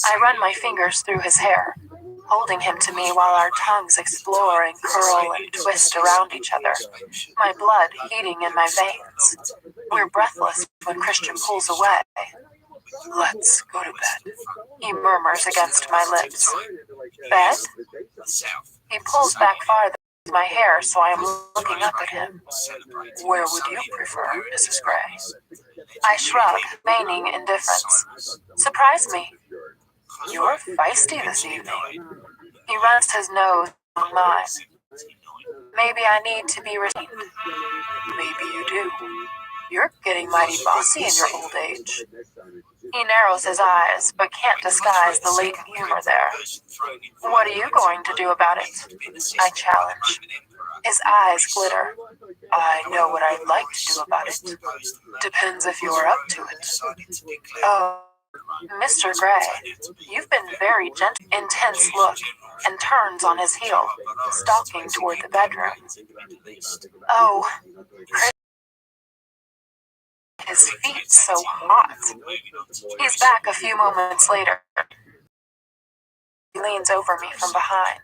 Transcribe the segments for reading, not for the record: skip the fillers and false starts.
I run my fingers through his hair, holding him to me while our tongues explore and curl and twist around each other, my blood heating in my veins. We're breathless when Christian pulls away. "Let's go to bed," he murmurs against my lips. "Bed?" He pulls back farther with my hair so I am looking up at him. "Where would you prefer, Mrs. Gray?" I shrug, feigning indifference. "Surprise me. You're feisty this evening." He runs his nose on mine. "Maybe I need to be restrained." "Maybe you do. You're getting mighty bossy in your old age." He narrows his eyes, but can't disguise the latent humor there. "What are you going to do about it?" I challenge. His eyes glitter. "I know what I'd like to do about it. Depends if you're up to it." "Oh, Mr. Gray, you've been very gentle." Intense look, and turns on his heel, stalking toward the bedroom. "Oh, Chris, his feet so hot." He's back a few moments later. He leans over me from behind.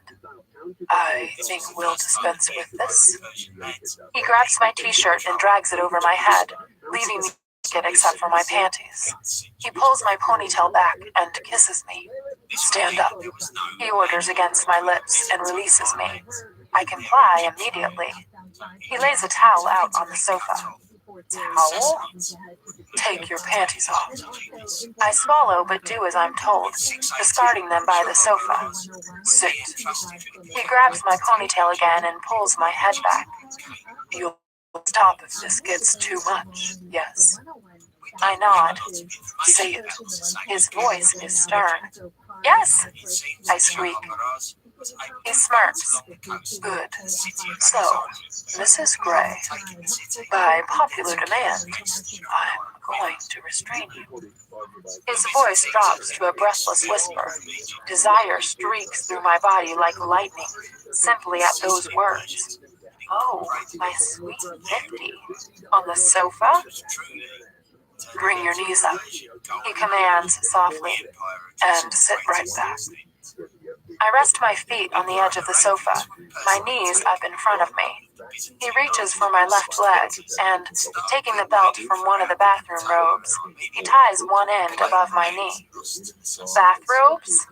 "I think we'll dispense with this." He grabs my t-shirt and drags it over my head, leaving me naked except for my panties. He pulls my ponytail back and kisses me. "Stand up," he orders against my lips and releases me. I comply immediately. He lays a towel out on the sofa. "Towel? Take your panties off." I swallow but do as I'm told, discarding them by the sofa. "Sit." He grabs my ponytail again and pulls my head back. "You'll stop if this gets too much, yes?" I nod. "Say it." His voice is stern. "Yes," I squeak. He smirks. "Good. So, Mrs. Gray, by popular demand, I'm going to restrain you." His voice drops to a breathless whisper. Desire streaks through my body like lightning, simply at those words. "Oh, my sweet 50. On the sofa?" "Bring your knees up," he commands softly, "and sit right back." I rest my feet on the edge of the sofa, my knees up in front of me. He reaches for my left leg, and, taking the belt from one of the bathroom robes, he ties one end above my knee. "Bathrobes?"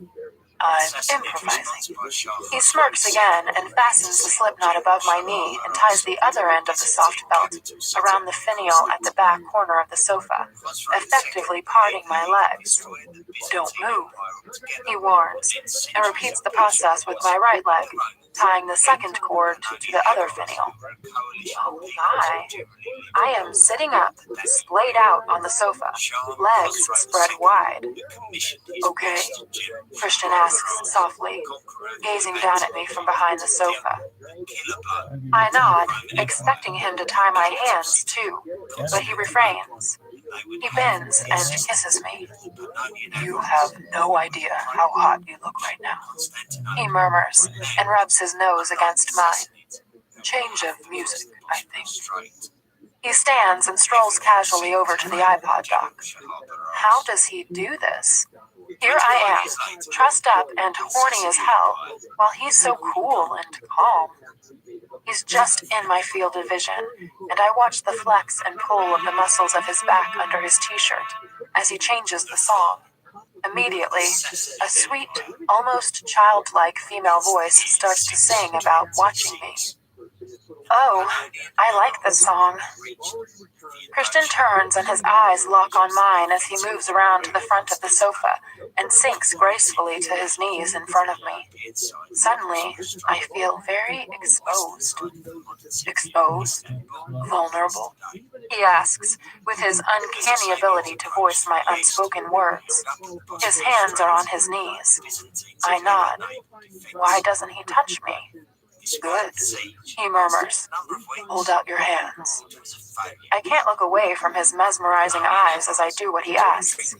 I'm improvising. He smirks again and fastens the slip knot above my knee and ties the other end of the soft belt around the finial at the back corner of the sofa, effectively parting my legs. "Don't move," he warns, and repeats the process with my right leg, tying the second cord to the other finial. Oh my. I am sitting up, splayed out on the sofa, legs spread wide. "Okay?" Christian asks softly, gazing down at me from behind the sofa. I nod, expecting him to tie my hands too, but he refrains. He bends and kisses me. "You have no idea how hot you look right now," he murmurs and rubs his nose against mine. "Change of music, I think." He stands and strolls casually over to the iPod dock. How does he do this? Here I am, trussed up and horny as hell, while he's so cool and calm. He's just in my field of vision, and I watch the flex and pull of the muscles of his back under his t-shirt as he changes the song. Immediately, a sweet, almost childlike female voice starts to sing about watching me. Oh, I like this song. Christian turns and his eyes lock on mine as he moves around to the front of the sofa and sinks gracefully to his knees in front of me. Suddenly, I feel very exposed. Exposed? Vulnerable? He asks, with his uncanny ability to voice my unspoken words. His hands are on his knees. I nod. Why doesn't he touch me? Good, he murmurs. Hold out your hands. I can't look away from his mesmerizing eyes as I do what he asks.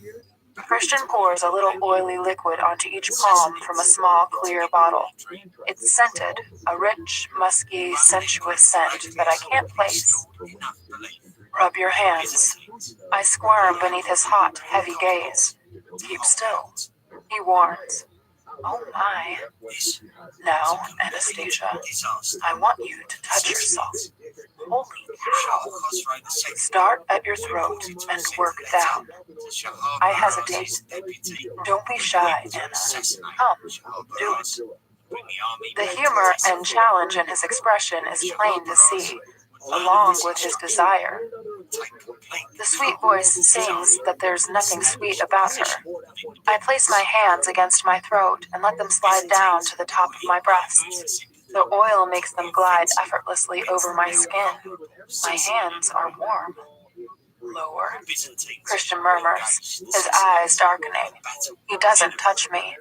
Christian pours a little oily liquid onto each palm from a small, clear bottle. It's scented, a rich, musky, sensuous scent that I can't place. Rub your hands. I squirm beneath his hot, heavy gaze. Keep still. He warns. Oh my. Now, Anastasia, I want you to touch yourself. Holy cow. Start at your throat and work down. I hesitate. Don't be shy, Anna. Come, do it. The humor and challenge in his expression is plain to see, along with his desire. The sweet voice sings that there's nothing sweet about her. I place my hands against my throat and let them slide down to the top of my breasts. The oil makes them glide effortlessly over my skin. My hands are warm. Lower. Christian murmurs, his eyes darkening. He doesn't touch me.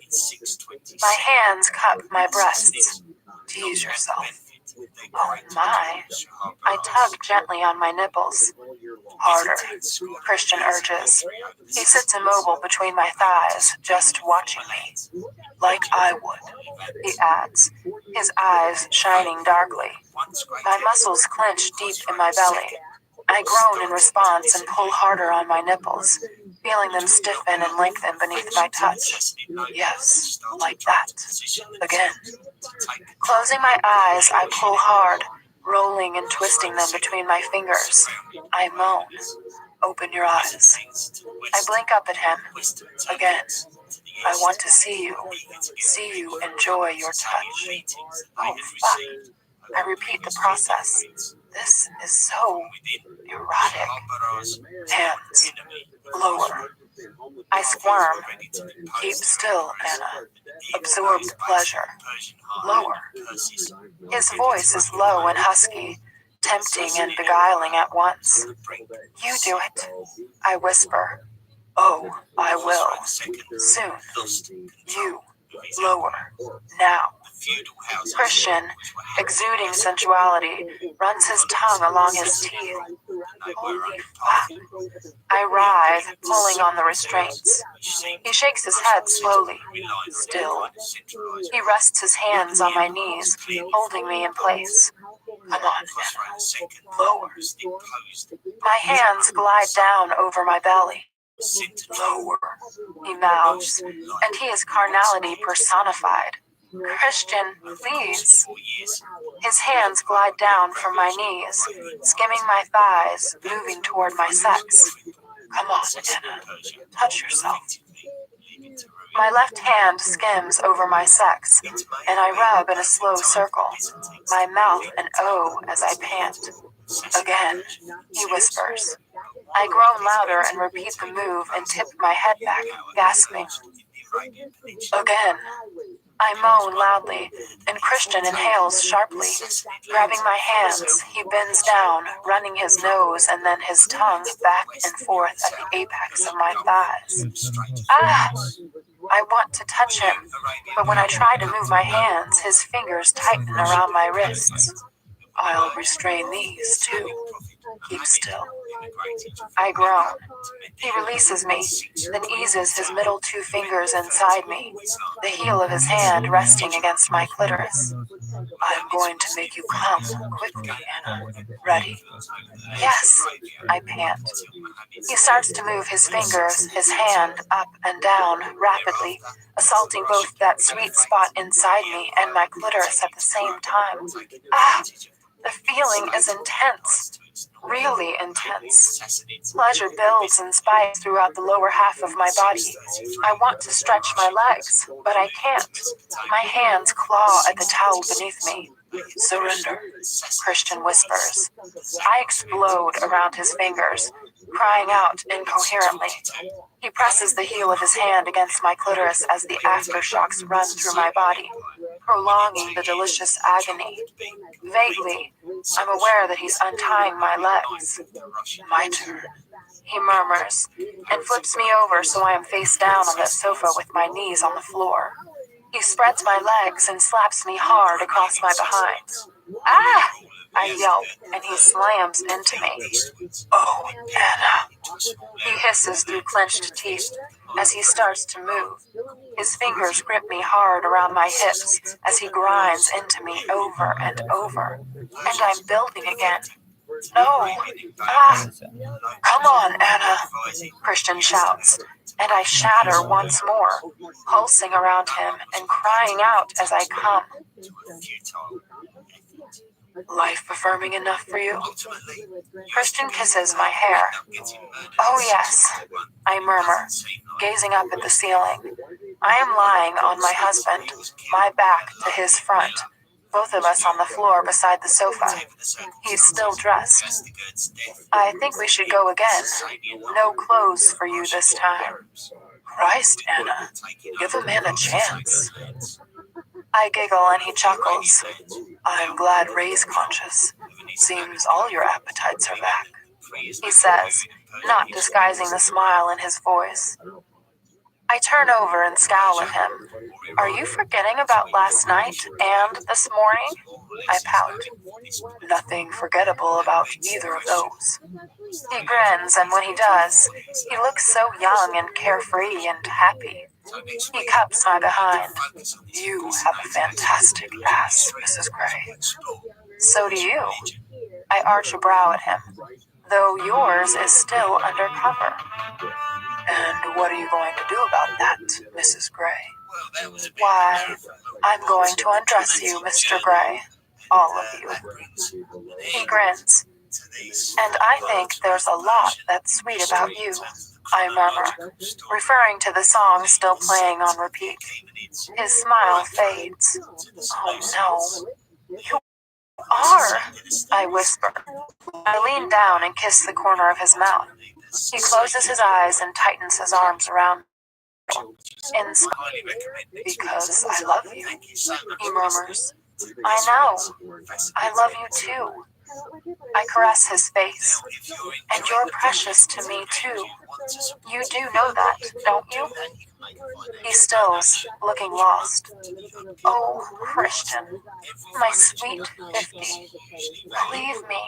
My hands cup my breasts. Tease yourself. Oh my. I tug gently on my nipples. Harder, Christian urges. He sits immobile between my thighs, just watching me. Like I would, he adds, his eyes shining darkly. My muscles clench deep in my belly. I groan in response and pull harder on my nipples, feeling them stiffen and lengthen beneath my touch. Yes, like that. Again. Closing my eyes, I pull hard, rolling and twisting them between my fingers. I moan. Open your eyes. I blink up at him. Again. I want to see you enjoy your touch. Oh, fuck. I repeat the process. This is so erotic. Hands. Lower. I squirm. Keep still, Anna. Absorbed pleasure. Lower. His voice is low and husky, tempting and beguiling at once. You do it, I whisper. Oh, I will. Soon. You. Lower. Now. Christian, exuding sensuality, runs his tongue along his teeth. Holy fuck. I writhe, pulling on the restraints. He shakes his head slowly. Still. He rests his hands on my knees, holding me in place. Come on, Anna. Lower. My hands glide down over my belly. Lower, he mouths, and he is carnality personified. Christian, please. His hands glide down from my knees, skimming my thighs, moving toward my sex. Come on, Anna. Touch yourself. My left hand skims over my sex, and I rub in a slow circle, my mouth an O as I pant. Again, he whispers. I groan louder and repeat the move and tip my head back, gasping. Again. I moan loudly, and Christian inhales sharply. Grabbing my hands, he bends down, running his nose and then his tongue back and forth at the apex of my thighs. Ah! I want to touch him, but when I try to move my hands, his fingers tighten around my wrists. I'll restrain these, too. Keep still. I groan. He releases me, then eases his middle two fingers inside me, the heel of his hand resting against my clitoris. I'm going to make you come quickly, Anna. Ready? Yes, I pant. He starts to move his fingers, his hand up and down rapidly, assaulting both that sweet spot inside me and my clitoris at the same time. Ah! The feeling is intense. Really intense. Pleasure builds and spikes throughout the lower half of my body. I want to stretch my legs, but I can't. My hands claw at the towel beneath me. Surrender, Christian whispers. I explode around his fingers, crying out incoherently. He presses the heel of his hand against my clitoris as the aftershocks run through my body, prolonging the delicious agony. Vaguely, I'm aware that he's untying my legs. My turn, he murmurs, and flips me over so I am face down on the sofa with my knees on the floor. He spreads my legs and slaps me hard across my behind. Ah! I yelp, and he slams into me. Oh, Anna. He hisses through clenched teeth as he starts to move. His fingers grip me hard around my hips as he grinds into me over and over. And I'm building again. No. Ah, come on, Anna, Christian shouts, and I shatter once more, pulsing around him and crying out as I come. Life affirming enough for you? Christian kisses my hair. Oh yes, I murmur, gazing up at the ceiling. I am lying on my husband, my back to his front, both of us on the floor beside the sofa. He's still dressed. I think we should go again. No clothes for you this time. Christ, Anna, give a man a chance. I giggle and he chuckles. I'm glad Ray's conscious. Seems all your appetites are back, he says, not disguising the smile in his voice. I turn over and scowl at him. Are you forgetting about last night and this morning? I pout. Nothing forgettable about either of those. He grins, and when he does, he looks so young and carefree and happy. He cups my behind. You have a fantastic ass, Mrs. Gray. So do you. I arch a brow at him, though yours is still undercover. And what are you going to do about that, Mrs. Gray? Why, I'm going to undress you, Mr. Gray. All of you. He grins. And I think there's a lot that's sweet about you, I murmur, referring to the song still playing on repeat. His smile fades. Oh no. You are, I whisper. I lean down and kiss the corner of his mouth. He closes his eyes and tightens his arms around me. Because I love you, he murmurs. I know. I love you too. I caress his face. And you're precious to me too. You do know that, don't you? He stills, looking lost. Oh, Christian, my sweet 50. Believe me,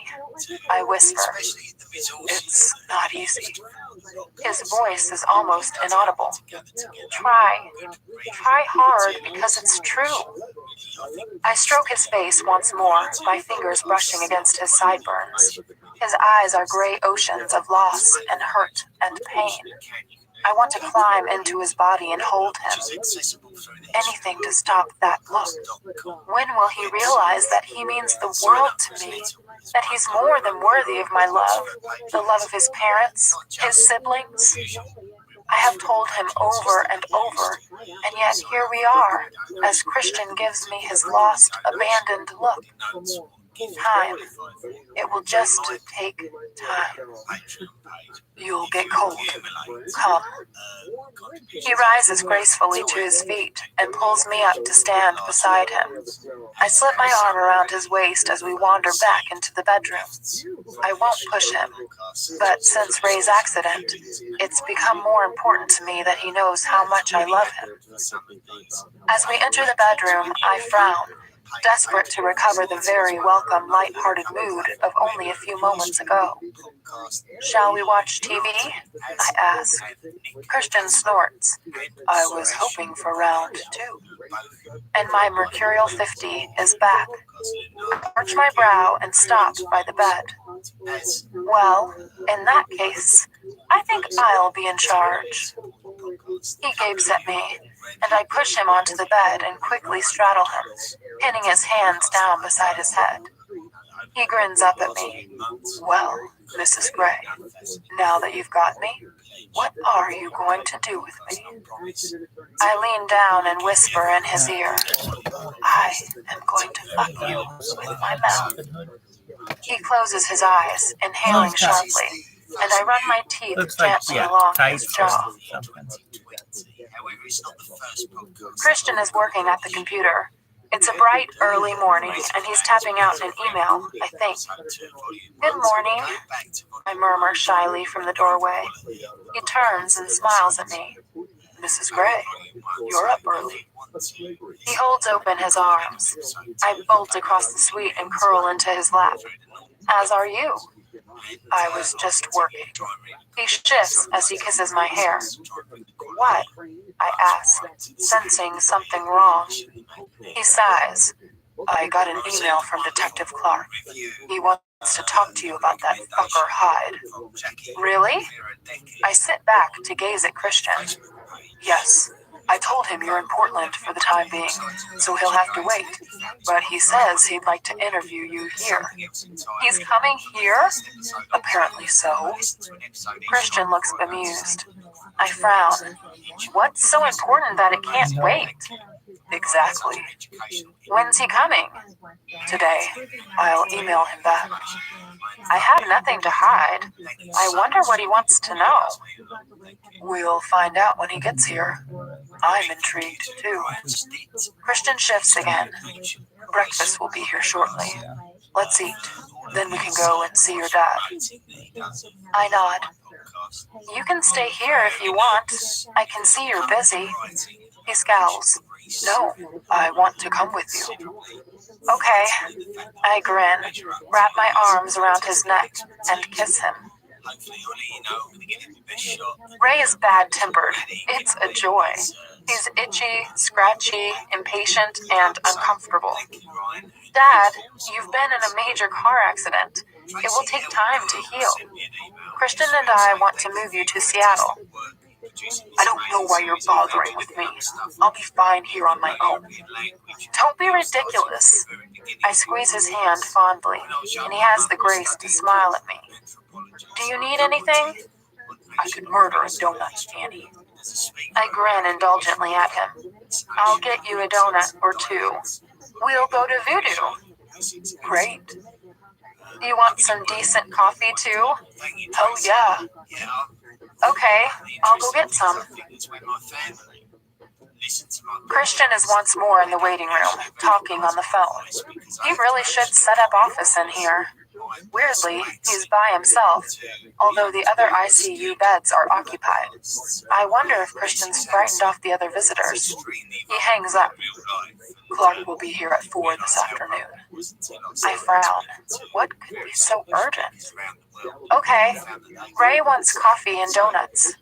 I whisper. It's not easy. His voice is almost inaudible. Try hard because it's true. I stroke his face once more, my fingers brushing against his sideburns. His eyes are gray oceans of loss and hurt and pain. I want to climb into his body and hold him. Anything to stop that look. When will he realize that he means the world to me? That he's more than worthy of my love, the love of his parents, his siblings? I have told him over and over, and yet here we are, as Christian gives me his lost, abandoned look. Time. It will just take time. You'll get cold. Come. He rises gracefully to his feet and pulls me up to stand beside him. I slip my arm around his waist as we wander back into the bedroom. I won't push him, but since Ray's accident, it's become more important to me that he knows how much I love him. As we enter the bedroom, I frown, desperate to recover the very welcome, light-hearted mood of only a few moments ago. Shall we watch TV? I ask. Christian snorts. I was hoping for round 2. And my mercurial 50 is back. I arch my brow and stop by the bed. Well, in that case, I think I'll be in charge. He gapes at me, and I push him onto the bed and quickly straddle him, pinning his hands down beside his head. He grins up at me. Well, Mrs. Gray, now that you've got me, what are you going to do with me? I lean down and whisper in his ear, I am going to fuck you with my mouth. He closes his eyes, inhaling sharply, and I run my teeth gently along his jaw. Christian is working at the computer. It's a bright, early morning, and he's tapping out an email, I think. Good morning, I murmur shyly from the doorway. He turns and smiles at me. Mrs. Gray, you're up early. He holds open his arms. I bolt across the suite and curl into his lap. As are you. I was just working. He shifts as he kisses my hair. What? I ask, sensing something wrong. He sighs. I got an email from Detective Clark. He wants to talk to you about that fucker Hyde. Really? I sit back to gaze at Christian. Yes. I told him you're in Portland for the time being, so he'll have to wait. But he says he'd like to interview you here. He's coming here? Apparently so. Christian looks bemused. I frown. What's so important that it can't wait? Exactly. When's he coming? Today. I'll email him back. I have nothing to hide. I wonder what he wants to know. We'll find out when he gets here. I'm intrigued, too. Christian shifts again. Breakfast will be here shortly. Let's eat. Then we can go and see your dad. I nod. You can stay here if you want. I can see you're busy. He scowls. No, I want to come with you. Okay. I grin, wrap my arms around his neck, and kiss him. Ray is bad-tempered. It's a joy. He's itchy, scratchy, impatient, and uncomfortable. Dad, you've been in a major car accident. It will take time to heal. Christian and I want to move you to Seattle. I don't know why you're bothering with me. I'll be fine here on my own. Don't be ridiculous. I squeeze his hand fondly, and he has the grace to smile at me. Do you need anything? I could murder a donut, Annie. I grin indulgently at him. I'll get you a donut or two. We'll go to Voodoo. Great. You want some decent coffee, too? Oh, yeah. Okay, I'll go get some. Christian is once more in the waiting room, talking on the phone. He really should set up office in here. Weirdly, he's by himself, although the other ICU beds are occupied. I wonder if Christian's frightened off the other visitors. He hangs up. Clark will be here at 4 this afternoon. I frown. What could be so urgent? Okay, Ray wants coffee and donuts.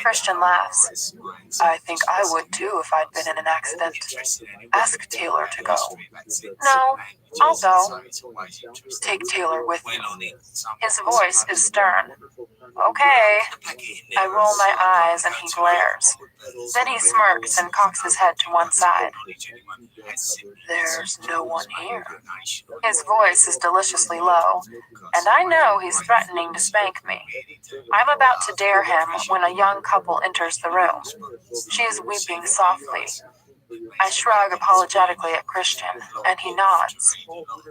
Christian laughs. I think I would too if I'd been in an accident. Ask Taylor to go. No, I'll go. Take Taylor with you. His voice is stern. Okay. I roll my eyes and he glares. Then he smirks and cocks his head to one side. There's no one here. His voice is deliciously low, and I know he's threatening to spank me. I'm about to dare him when a young couple enters the room. She is weeping softly. I shrug apologetically at Christian, and he nods.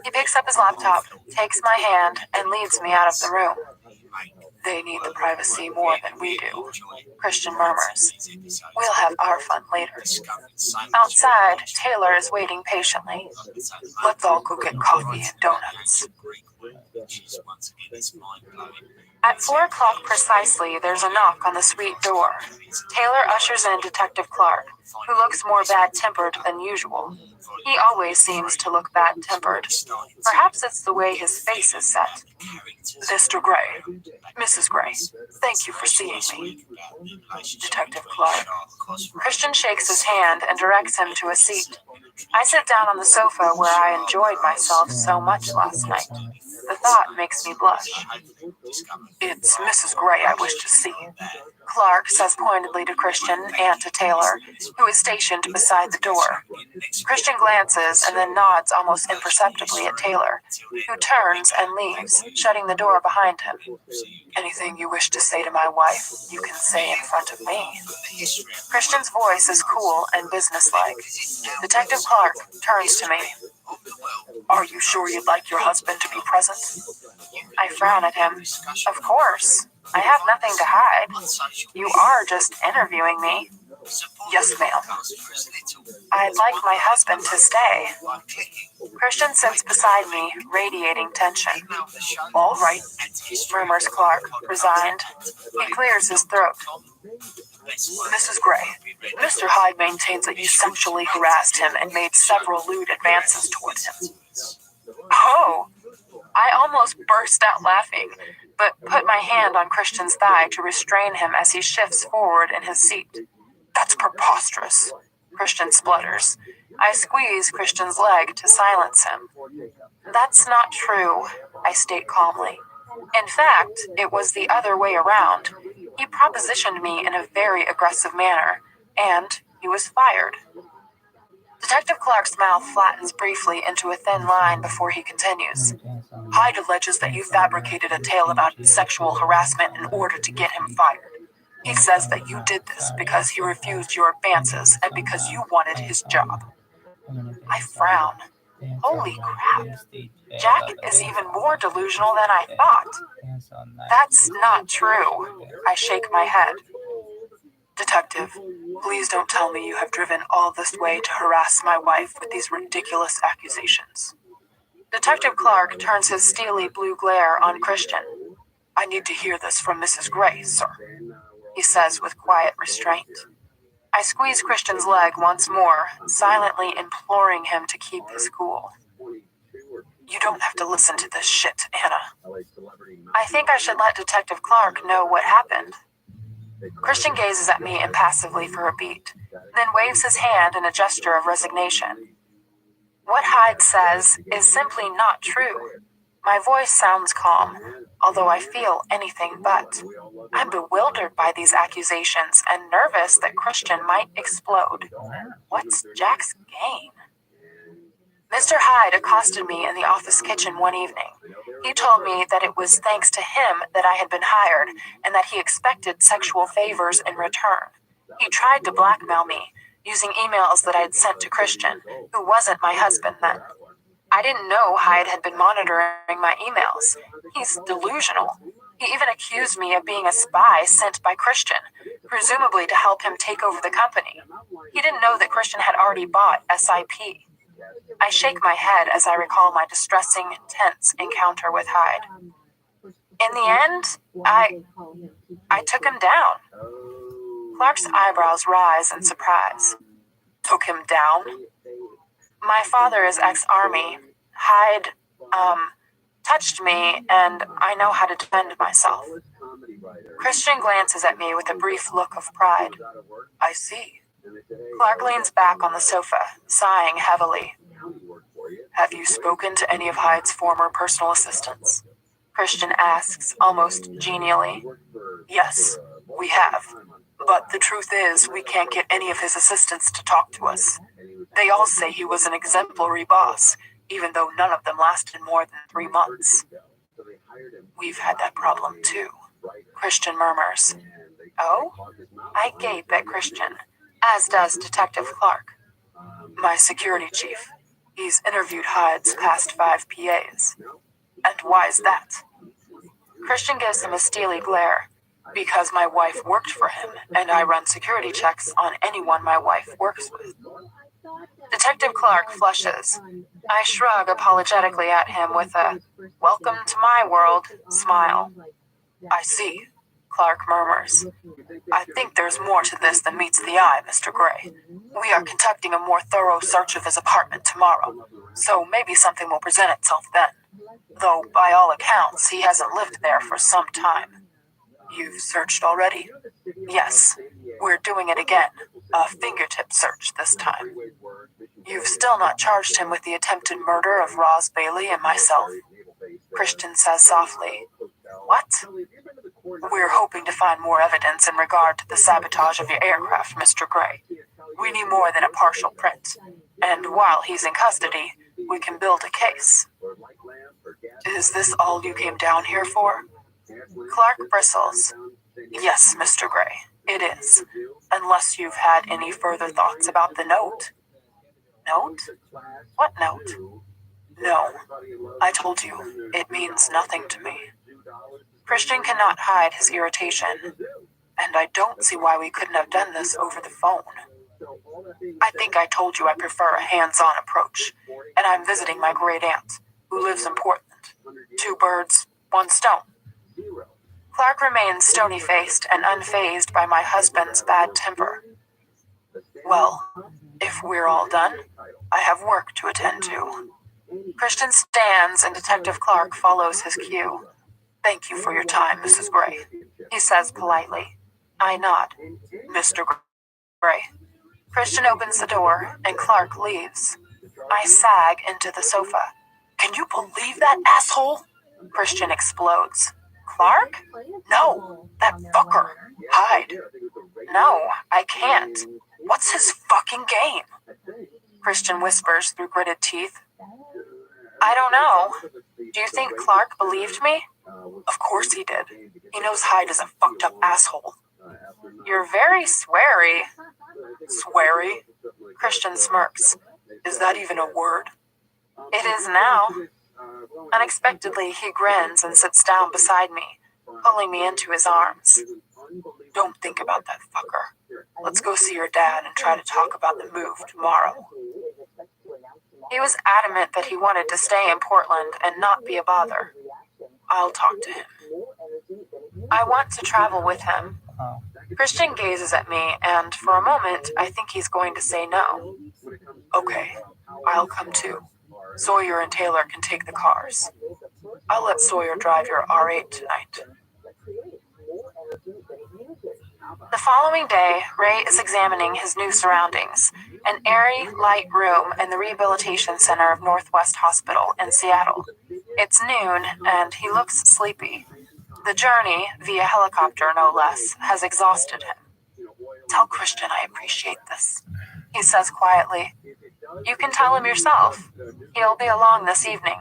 He picks up his laptop, takes my hand, and leads me out of the room. They need the privacy more than we do, Christian murmurs. We'll have our fun later. Outside, Taylor is waiting patiently. Let's all go get coffee and donuts. At 4 o'clock precisely, there's a knock on the suite door. Taylor ushers in Detective Clark, who looks more bad-tempered than usual. He always seems to look bad-tempered. Perhaps it's the way his face is set. Mr. Gray. Mrs. Gray. Thank you for seeing me. Detective Clark. Christian shakes his hand and directs him to a seat. I sit down on the sofa where I enjoyed myself so much last night. The thought makes me blush. It's Mrs. Gray I wish to see. Clark says pointedly to Christian and to Taylor, who is stationed beside the door. Christian glances and then nods almost imperceptibly at Taylor, who turns and leaves, shutting the door behind him. Anything you wish to say to my wife, you can say in front of me. Christian's voice is cool and businesslike. Detective Clark turns to me. Are you sure you'd like your husband to be present? I frown at him. Of course. I have nothing to hide. You are just interviewing me. Yes, ma'am. I'd like my husband to stay. Christian sits beside me, radiating tension. All right, murmurs Clark, resigned. He clears his throat. Mrs. Gray, Mr. Hyde maintains that you sexually harassed him and made several lewd advances toward him. Oh! I almost burst out laughing, but put my hand on Christian's thigh to restrain him as he shifts forward in his seat. That's preposterous, Christian splutters. I squeeze Christian's leg to silence him. That's not true, I I state calmly. In fact, it was the other way around. He propositioned me in a very aggressive manner, and he was fired. Detective Clark's mouth flattens briefly into a thin line before he continues. Hyde alleges that you fabricated a tale about sexual harassment in order to get him fired. He says that you did this because he refused your advances and because you wanted his job. I frown. Holy crap. Jack is even more delusional than I thought. That's not true. I shake my head. Detective, please don't tell me you have driven all this way to harass my wife with these ridiculous accusations. Detective Clark turns his steely blue glare on Christian. I need to hear this from Mrs. Gray, sir, he says with quiet restraint. I squeeze Christian's leg once more, silently imploring him to keep his cool. You don't have to listen to this shit, Anna. I think I should let Detective Clark know what happened. Christian gazes at me impassively for a beat, then waves his hand in a gesture of resignation. What Hyde says is simply not true. My voice sounds calm, although I feel anything but. I'm bewildered by these accusations and nervous that Christian might explode. What's Jack's game? Mr. Hyde accosted me in the office kitchen one evening. He told me that it was thanks to him that I had been hired and that he expected sexual favors in return. He tried to blackmail me, using emails that I had sent to Christian, who wasn't my husband then. I didn't know Hyde had been monitoring my emails. He's delusional. He even accused me of being a spy sent by Christian, presumably to help him take over the company. He didn't know that Christian had already bought SIP. I shake my head as I recall my distressing, tense encounter with Hyde. In the end, I took him down. Clark's eyebrows rise in surprise. Took him down? My father is ex-army. Hyde, touched me, and I know how to defend myself. Christian glances at me with a brief look of pride. I see. Clark leans back on the sofa, sighing heavily. Have you spoken to any of Hyde's former personal assistants? Christian asks, almost genially. Yes, we have. But the truth is, we can't get any of his assistants to talk to us. They all say he was an exemplary boss, even though none of them lasted more than 3 months. We've had that problem too, Christian murmurs. Oh? I gape at Christian, as does Detective Clark. My security chief. He's interviewed Hyde's past 5 PAs. And why's that? Christian gives him a steely glare. Because my wife worked for him, and I run security checks on anyone my wife works with. Detective Clark flushes. I shrug apologetically at him with a welcome to my world smile. I see, Clark murmurs. I think there's more to this than meets the eye, Mr. Gray. We are conducting a more thorough search of his apartment tomorrow, so maybe something will present itself then. Though, by all accounts, he hasn't lived there for some time. You've searched already? Yes. We're doing it again. A fingertip search this time. You've still not charged him with the attempted murder of Roz Bailey and myself? Christian says softly. What? We're hoping to find more evidence in regard to the sabotage of your aircraft, Mr. Gray. We need more than a partial print. And while he's in custody, we can build a case. Is this all you came down here for? Clark bristles. Yes, Mr. Gray, it is. Unless you've had any further thoughts about the note. Note? What note? No. I told you, it means nothing to me. Christian cannot hide his irritation, and I don't see why we couldn't have done this over the phone. I think I told you I prefer a hands-on approach, and I'm visiting my great aunt, who lives in Portland. 2 birds, 1 stone. Clark remains stony-faced and unfazed by my husband's bad temper. Well, if we're all done, I have work to attend to. Christian stands and Detective Clark follows his cue. Thank you for your time, Mrs. Gray, he says politely. I nod. Mr. Gray. Christian opens the door and Clark leaves. I sag into the sofa. Can you believe that asshole? Christian explodes. Clark? No, that fucker. Hide. No, I can't. What's his fucking game? Christian whispers through gritted teeth. I don't know. Do you think Clark believed me? Of course he did. He knows Hyde is a fucked up asshole. You're very sweary. Sweary? Christian smirks. Is that even a word? It is now. Unexpectedly, he grins and sits down beside me, pulling me into his arms. Don't think about that fucker. Let's go see your dad and try to talk about the move tomorrow. He was adamant that he wanted to stay in Portland and not be a bother. I'll talk to him. I want to travel with him. Christian gazes at me, and for a moment, I think he's going to say no. Okay, I'll come too. Sawyer and Taylor can take the cars. I'll let Sawyer drive your R8 tonight. The following day, Ray is examining his new surroundings, an airy, light room in the Rehabilitation Center of Northwest Hospital in Seattle. It's noon, and he looks sleepy. The journey, via helicopter no less, has exhausted him. Tell Christian I appreciate this, he says quietly. You can tell him yourself. He'll be along this evening.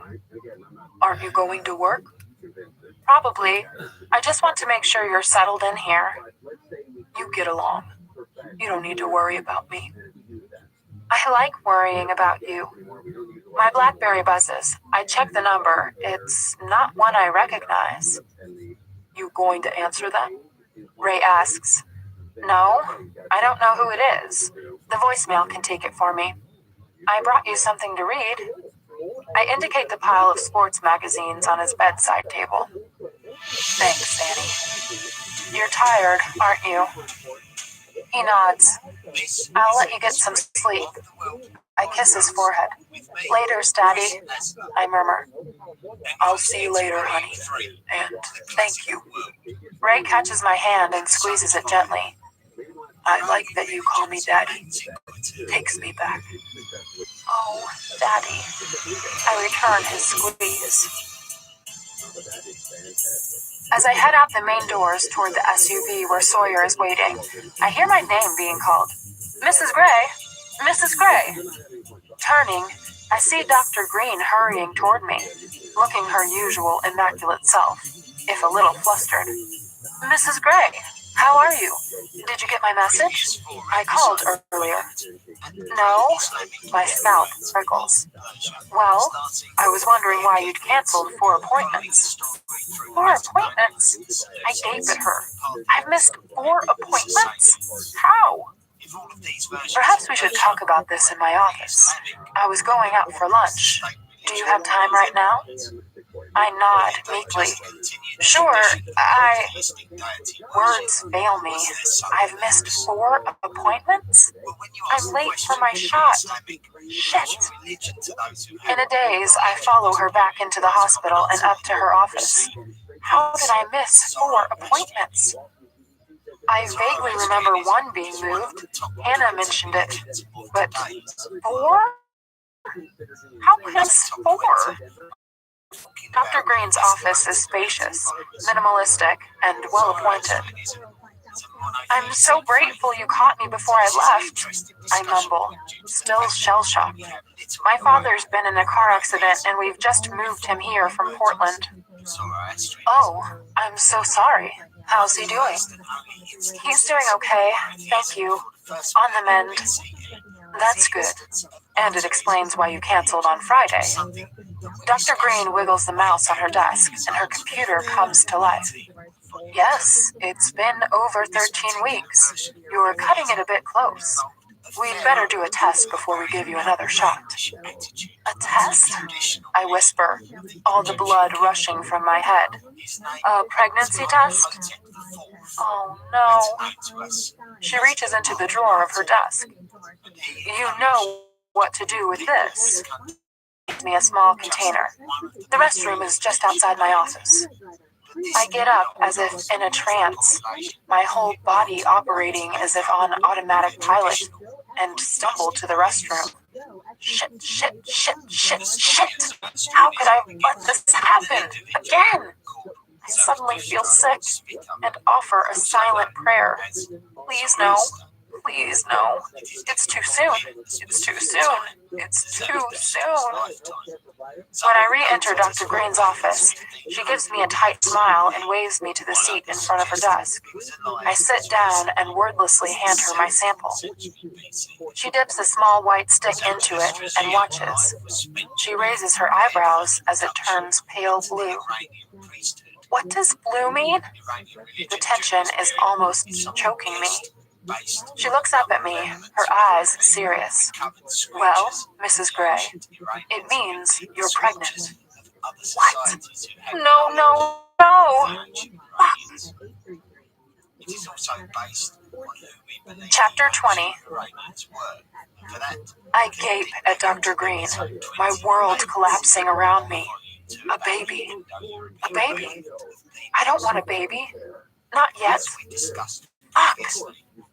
Aren't you going to work? Probably. I just want to make sure you're settled in here. You get along. You don't need to worry about me. I like worrying about you. My BlackBerry buzzes. I check the number. It's not one I recognize. You going to answer that? Ray asks. No, I don't know who it is. The voicemail can take it for me. I brought you something to read. I indicate the pile of sports magazines on his bedside table. Thanks, Annie. You're tired, aren't you? He nods. I'll let you get some sleep. I kiss his forehead. Later, Daddy, I murmur. I'll see you later, honey. And thank you. Ray catches my hand and squeezes it gently. I like that you call me Daddy. Takes me back. Oh, Daddy. I return his squeeze. As I head out the main doors toward the SUV where Sawyer is waiting, I hear my name being called. Mrs. Gray! Mrs. Gray! Turning, I see Dr. Green hurrying toward me, looking her usual immaculate self, if a little flustered. Mrs. Gray, how are you? Did you get my message? I called earlier. No, my scalp prickles. Well, I was wondering why you'd canceled 4 appointments. 4 appointments? I gaped at her. I've missed 4 appointments? How? Perhaps we should talk about this in my office. I was going out for lunch. Do you have time right now? I nod meekly. Sure, Words fail me. I've missed 4 appointments? I'm late for my shot. Shit. In a daze, I follow her back into the hospital and up to her office. How did I miss 4 appointments? I vaguely remember one being moved. Hannah mentioned it. But 4? How could I miss 4? Dr. Green's office is spacious, minimalistic, and well-appointed. I'm so grateful you caught me before I left, I mumble, still shell-shocked. My father's been in a car accident and we've just moved him here from Portland. Oh, I'm so sorry. How's he doing? He's doing okay, thank you. On the mend. That's good. And it explains why you canceled on Friday. Dr. Green wiggles the mouse on her desk, and her computer comes to life. Yes, it's been over 13 weeks. You're cutting it a bit close. We'd better do a test before we give you another shot. A test? I whisper, all the blood rushing from my head. A pregnancy test? Oh, no. She reaches into the drawer of her desk. You know what to do with this. Gives me a small container. The restroom is just outside my office. I get up as if in a trance, my whole body operating as if on automatic pilot, and stumble to the restroom. Shit, shit, shit, shit, shit. How could I let this happen? Again! I suddenly feel sick and offer a silent prayer. Please no. Please no. It's too soon. It's too soon. It's too soon. When I re-enter Dr. Green's office, she gives me a tight smile and waves me to the seat in front of her desk. I sit down and wordlessly hand her my sample. She dips a small white stick into it and watches. She raises her eyebrows as it turns pale blue. What does blue mean? The tension is almost choking me. She looks up at me, her eyes serious. Well, Mrs. Gray, it means you're pregnant. What? No, no, no! Chapter 20. I gape at Dr. Green, my world collapsing around me. A baby. A baby. I don't want a baby. Not yet. Fuck.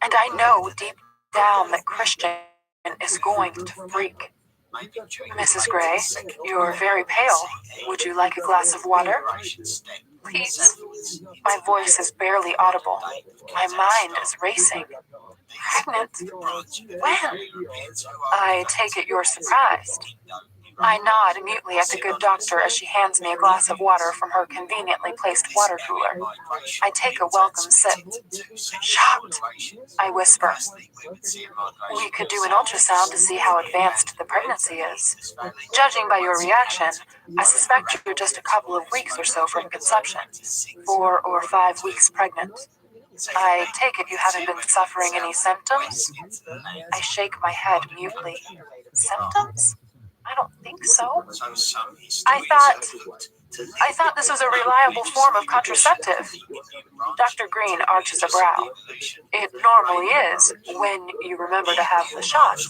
And I know deep down that Christian is going to freak. Mrs. Gray, you're very pale. Would you like a glass of water? Please. My voice is barely audible. My mind is racing. Pregnant? When? I take it you're surprised. I nod mutely at the good doctor as she hands me a glass of water from her conveniently placed water cooler. I take a welcome sip. Shocked, I whisper. We could do an ultrasound to see how advanced the pregnancy is. Judging by your reaction, I suspect you're just a couple of weeks or so from conception. 4 or 5 weeks pregnant. I take it you haven't been suffering any symptoms? I shake my head mutely. Symptoms? I don't think so. I thought this was a reliable form of contraceptive. Dr. Green arches a brow. It normally is, when you remember to have the shot.